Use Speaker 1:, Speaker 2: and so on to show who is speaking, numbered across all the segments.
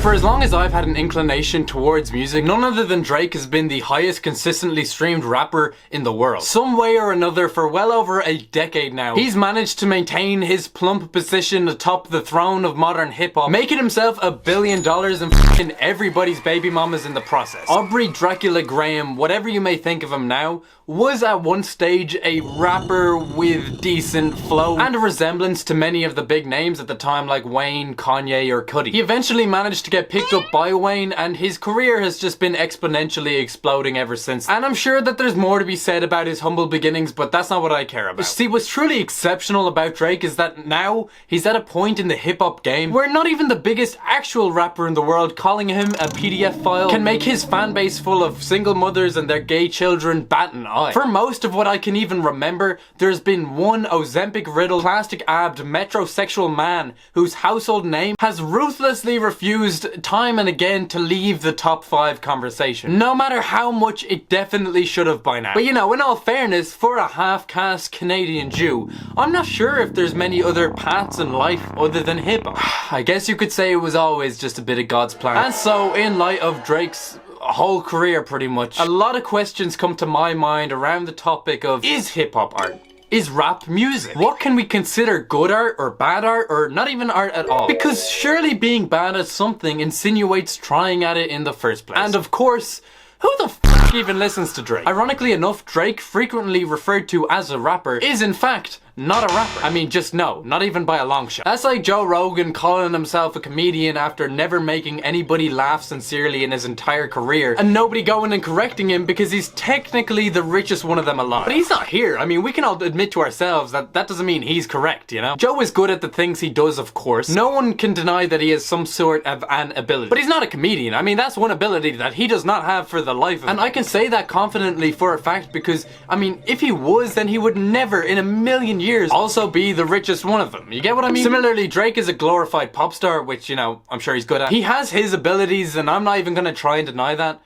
Speaker 1: For as long as I've had an inclination towards music, none other than Drake has been the highest consistently streamed rapper in the world. Some way or another, for well over a decade now, he's managed to maintain his plump position atop the throne of modern hip-hop, making himself $1 billion and f***ing everybody's baby mamas in the process. Aubrey Dracula Graham, whatever you may think of him now, was at one stage a rapper with decent flow and a resemblance to many of the big names at the time like Wayne, Kanye or Cudi. He eventually managed to get picked up by Wayne and his career has just been exponentially exploding ever since. And I'm sure that there's more to be said about his humble beginnings, but that's not what I care about. See, what's truly exceptional about Drake is that now he's at a point in the hip-hop game where not even the biggest actual rapper in the world calling him a PDF file can make his fan base full of single mothers and their gay children bat an eye. For most of what I can even remember, there's been one Ozempic-riddled, plastic-abbed, metrosexual man whose household name has ruthlessly refused time and again to leave the top 5 conversation. No matter how much it definitely should have by now. But you know, in all fairness, for a half-caste Canadian Jew, I'm not sure if there's many other paths in life other than hip-hop. I guess you could say it was always just a bit of God's plan. And so, in light of Drake's whole career pretty much, a lot of questions come to my mind around the topic of, is hip-hop art? Is rap music? What can we consider good art or bad art or not even art at all? Because surely being bad at something insinuates trying at it in the first place. And of course, who the f*** even listens to Drake? Ironically enough, Drake, frequently referred to as a rapper, is in fact not a rapper. I mean, just no, not even by a long shot. That's like Joe Rogan calling himself a comedian after never making anybody laugh sincerely in his entire career, and nobody going and correcting him because he's technically the richest one of them alive. But he's not here. I mean, we can all admit to ourselves that that doesn't mean he's correct, you know? Joe is good at the things he does, of course. No one can deny that he has some sort of an ability. But he's not a comedian. I mean, that's one ability that he does not have for the life of him. And I can say that confidently for a fact because, I mean, if he was, then he would never in a million years also be the richest one of them. You get what I mean? Similarly, Drake is a glorified pop star, which, you know, I'm sure he's good at. He has his abilities and I'm not even gonna try and deny that.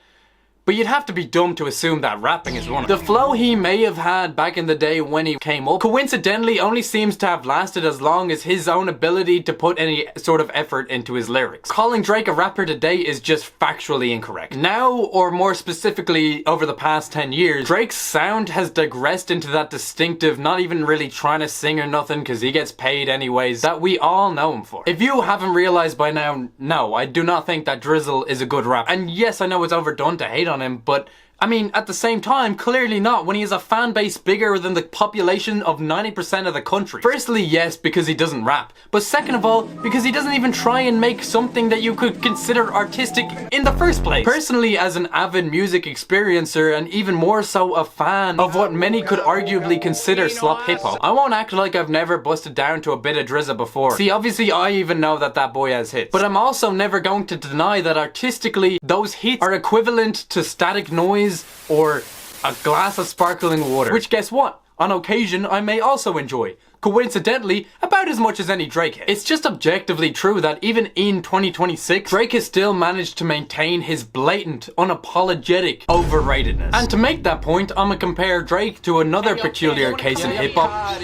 Speaker 1: But you'd have to be dumb to assume that rapping is one of them. The flow he may have had back in the day when he came up, coincidentally only seems to have lasted as long as his own ability to put any sort of effort into his lyrics. Calling Drake a rapper today is just factually incorrect. Now, or more specifically over the past 10 years, Drake's sound has digressed into that distinctive, not even really trying to sing or nothing because he gets paid anyways, that we all know him for. If you haven't realized by now, no, I do not think that Drizzle is a good rapper. And yes, I know it's overdone to hate on him, but I mean, at the same time, clearly not when he has a fan base bigger than the population of 90% of the country. Firstly, yes, because he doesn't rap. But second of all, because he doesn't even try and make something that you could consider artistic in the first place. Personally, as an avid music experiencer and even more so a fan of what many could arguably consider slop hip-hop, I won't act like I've never busted down to a bit of Drizza before. See, obviously I even know that that boy has hits. But I'm also never going to deny that artistically, those hits are equivalent to static noise or a glass of sparkling water. Which, guess what? On occasion, I may also enjoy. Coincidentally, about as much as any Drake hit. It's just objectively true that even in 2026, Drake has still managed to maintain his blatant, unapologetic overratedness. And to make that point, I'm gonna compare Drake to another peculiar case in hip-hop,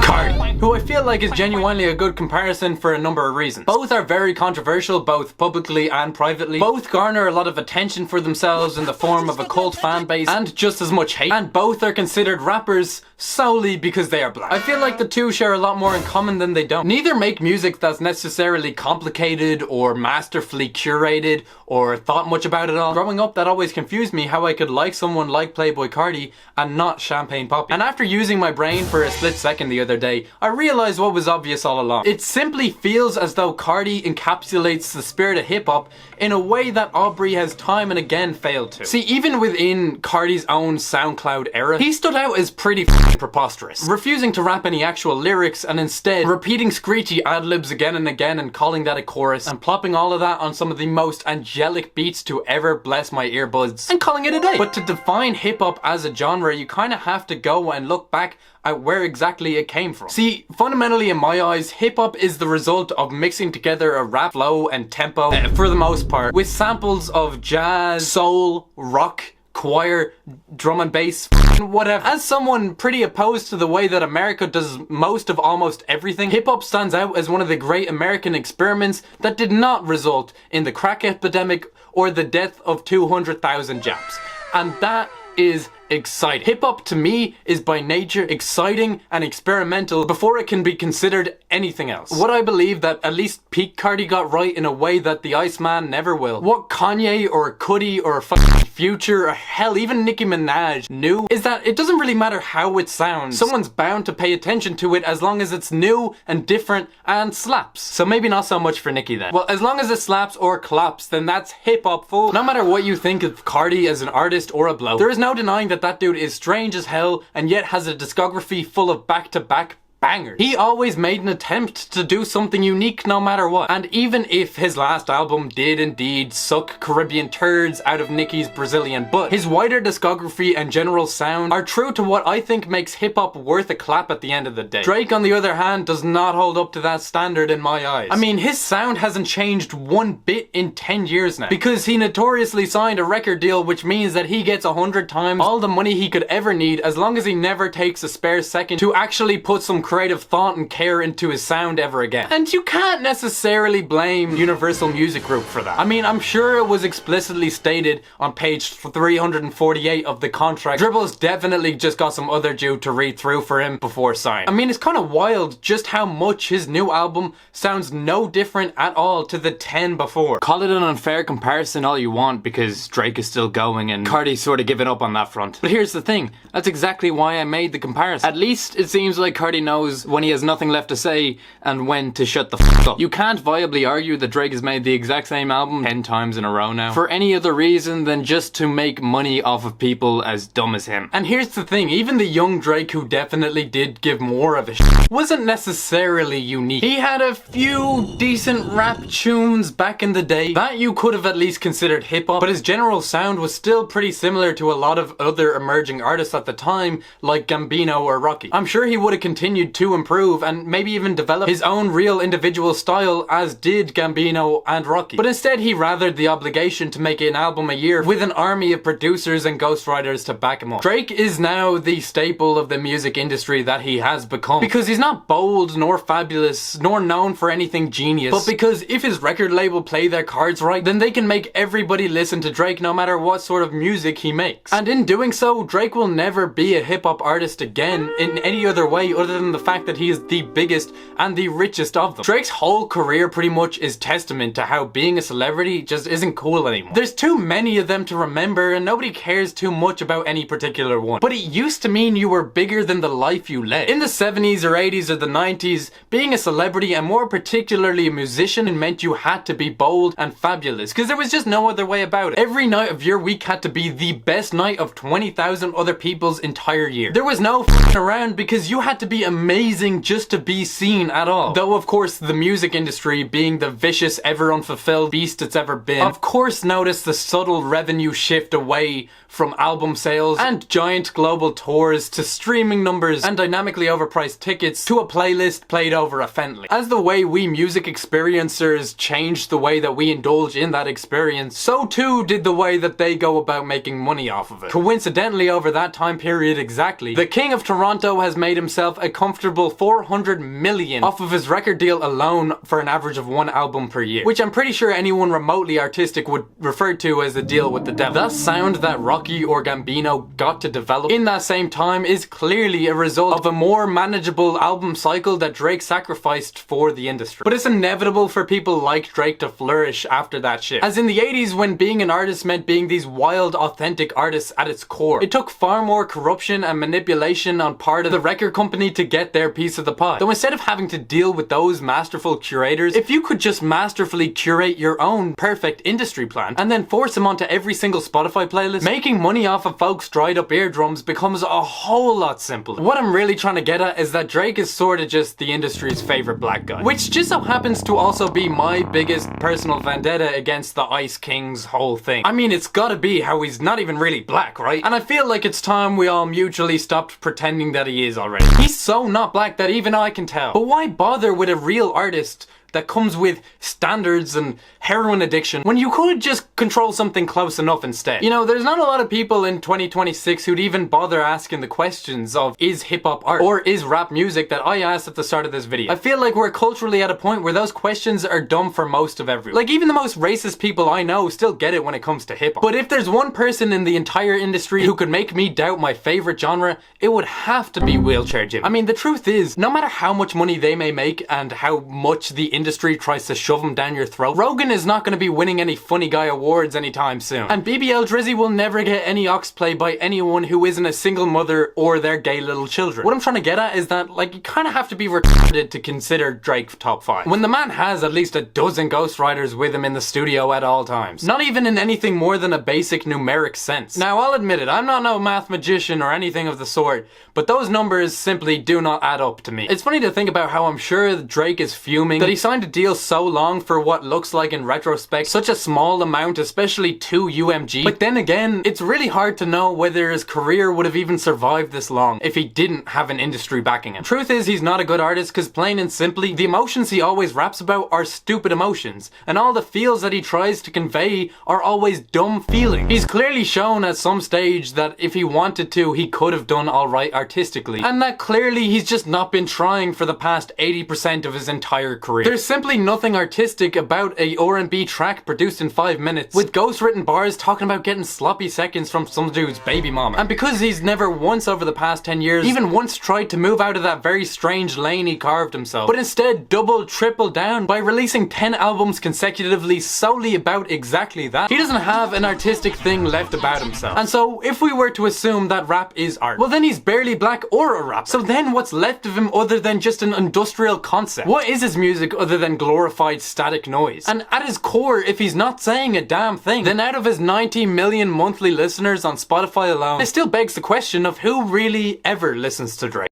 Speaker 1: Cardi, who I feel like is genuinely a good comparison for a number of reasons. Both are very controversial, both publicly and privately. Both garner a lot of attention for themselves in the form of a cult fan base and just as much hate. And both are considered rappers solely because they are black. I feel like the two share a lot more in common than they don't. Neither make music that's necessarily complicated or masterfully curated or thought much about it all. Growing up, that always confused me how I could like someone like Playboi Carti and not Champagne Papi. And after using my brain for a split second the other day, I realized what was obvious all along. It simply feels as though Carti encapsulates the spirit of hip-hop in a way that Aubrey has time and again failed to. See, even within Carti's own SoundCloud era, he stood out as pretty preposterous, refusing to rap any actual lyrics and instead repeating screechy ad-libs again and again and calling that a chorus and plopping all of that on some of the most angelic beats to ever bless my earbuds and calling it a day. But to define hip-hop as a genre, you kind of have to go and look back at where exactly it came from. See, fundamentally in my eyes, hip-hop is the result of mixing together a rap flow and tempo, for the most part, with samples of jazz, soul, rock, choir, drum and bass, whatever. As someone pretty opposed to the way that America does most of almost everything, hip-hop stands out as one of the great American experiments that did not result in the crack epidemic or the death of 200,000 Japs. And that is exciting. Hip-hop to me is by nature exciting and experimental before it can be considered anything else. What I believe that at least peak Cardi got right in a way that the Iceman never will. What Kanye or Cudi or fucking Future or hell even Nicki Minaj knew is that it doesn't really matter how it sounds. Someone's bound to pay attention to it as long as it's new and different and slaps. So maybe not so much for Nicki then. Well, as long as it slaps or claps, then that's hip-hop, fool. No matter what you think of Cardi as an artist or a bloke, there is no denying that dude is strange as hell and yet has a discography full of back-to-back bangers. He always made an attempt to do something unique no matter what. And even if his last album did indeed suck Caribbean turds out of Nicki's Brazilian butt, his wider discography and general sound are true to what I think makes hip-hop worth a clap at the end of the day. Drake, on the other hand, does not hold up to that standard in my eyes. I mean, his sound hasn't changed one bit in 10 years now, because he notoriously signed a record deal, which means that he gets 100 times all the money he could ever need as long as he never takes a spare second to actually put some creative thought and care into his sound ever again. And you can't necessarily blame Universal Music Group for that. I mean, I'm sure it was explicitly stated on page 348 of the contract. Dribbles definitely just got some other dude to read through for him before signing. I mean, it's kind of wild just how much his new album sounds no different at all to the 10 before. Call it an unfair comparison all you want because Drake is still going and Cardi's sort of given up on that front. But here's the thing, that's exactly why I made the comparison. At least it seems like Cardi knows when he has nothing left to say and when to shut the f*** up. You can't viably argue that Drake has made the exact same album 10 times in a row now for any other reason than just to make money off of people as dumb as him. And here's the thing, even the young Drake who definitely did give more of a shit wasn't necessarily unique. He had a few decent rap tunes back in the day that you could have at least considered hip-hop, but his general sound was still pretty similar to a lot of other emerging artists at the time like Gambino or Rocky. I'm sure he would have continued to improve and maybe even develop his own real individual style as did Gambino and Rocky. But instead he rathered the obligation to make an album a year with an army of producers and ghostwriters to back him up. Drake is now the staple of the music industry that he has become because he's not bold nor fabulous nor known for anything genius, but because if his record label play their cards right, then they can make everybody listen to Drake no matter what sort of music he makes. And in doing so, Drake will never be a hip-hop artist again in any other way other than the fact that he is the biggest and the richest of them. Drake's whole career pretty much is testament to how being a celebrity just isn't cool anymore. There's too many of them to remember and nobody cares too much about any particular one. But it used to mean you were bigger than the life you led. In the 70s or 80s or the 90s, being a celebrity and more particularly a musician meant you had to be bold and fabulous because there was just no other way about it. Every night of your week had to be the best night of 20,000 other people's entire year. There was no f***ing around because you had to be amazing just to be seen at all. Though of course the music industry, being the vicious ever unfulfilled beast it's ever been, of course noticed the subtle revenue shift away from album sales and giant global tours to streaming numbers and dynamically overpriced tickets to a playlist played over a Fentley. As the way we music experiencers changed the way that we indulge in that experience, so too did the way that they go about making money off of it. Coincidentally, over that time period exactly, the King of Toronto has made himself a comfortable 400 million off of his record deal alone for an average of one album per year, which I'm pretty sure anyone remotely artistic would refer to as a deal with the devil. That sound that Rocky or Gambino got to develop in that same time is clearly a result of a more manageable album cycle that Drake sacrificed for the industry. But it's inevitable for people like Drake to flourish after that shift. As in the 80s, when being an artist meant being these wild, authentic artists at its core, it took far more corruption and manipulation on part of the record company to get their piece of the pie. Though instead of having to deal with those masterful curators, if you could just masterfully curate your own perfect industry plan and then force them onto every single Spotify playlist, making money off of folks' dried up eardrums becomes a whole lot simpler. What I'm really trying to get at is that Drake is sort of just the industry's favorite black guy, which just so happens to also be my biggest personal vendetta against the Ice King's whole thing. I mean, it's gotta be how he's not even really black, right? And I feel like it's time we all mutually stopped pretending that he is already. He's so not black that even I can tell. But why bother with a real artist that comes with standards and heroin addiction when you could just control something close enough instead. You know, there's not a lot of people in 2026 who'd even bother asking the questions of, is hip-hop art or is rap music, that I asked at the start of this video. I feel like we're culturally at a point where those questions are dumb for most of everyone. Like, even the most racist people I know still get it when it comes to hip-hop. But if there's one person in the entire industry who could make me doubt my favorite genre, it would have to be Wheelchair Jimmy. I mean, the truth is, no matter how much money they may make and how much the industry tries to shove them down your throat, Rogan is not going to be winning any funny guy awards anytime soon. And BBL Drizzy will never get any ox play by anyone who isn't a single mother or their gay little children. What I'm trying to get at is that, like, you kind of have to be retarded to consider Drake top 5. When the man has at least a dozen ghostwriters with him in the studio at all times. Not even in anything more than a basic numeric sense. Now, I'll admit it, I'm not no math magician or anything of the sort, but those numbers simply do not add up to me. It's funny to think about how I'm sure Drake is fuming that he signed a deal so long for what looks like in retrospect such a small amount, especially to UMG. But then again, it's really hard to know whether his career would have even survived this long if he didn't have an industry backing him. Truth is, he's not a good artist because plain and simply, the emotions he always raps about are stupid emotions, and all the feels that he tries to convey are always dumb feelings. He's clearly shown at some stage that if he wanted to, he could have done alright artistically, and that clearly he's just not been trying for the past 80% of his entire career. There's simply nothing artistic about a R&B track produced in 5 minutes, with ghost-written bars talking about getting sloppy seconds from some dude's baby mama. And because he's never once over the past 10 years even once tried to move out of that very strange lane he carved himself, but instead double, triple down by releasing 10 albums consecutively solely about exactly that, he doesn't have an artistic thing left about himself. And so if we were to assume that rap is art, well then he's barely black or a rapper. So then what's left of him other than just an industrial concept? What is his music other than glorified static noise? And at his core, if he's not saying a damn thing, then out of his 90 million monthly listeners on Spotify alone, it still begs the question of who really ever listens to Drake.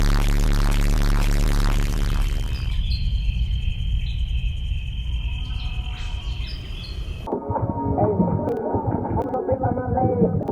Speaker 2: Hey,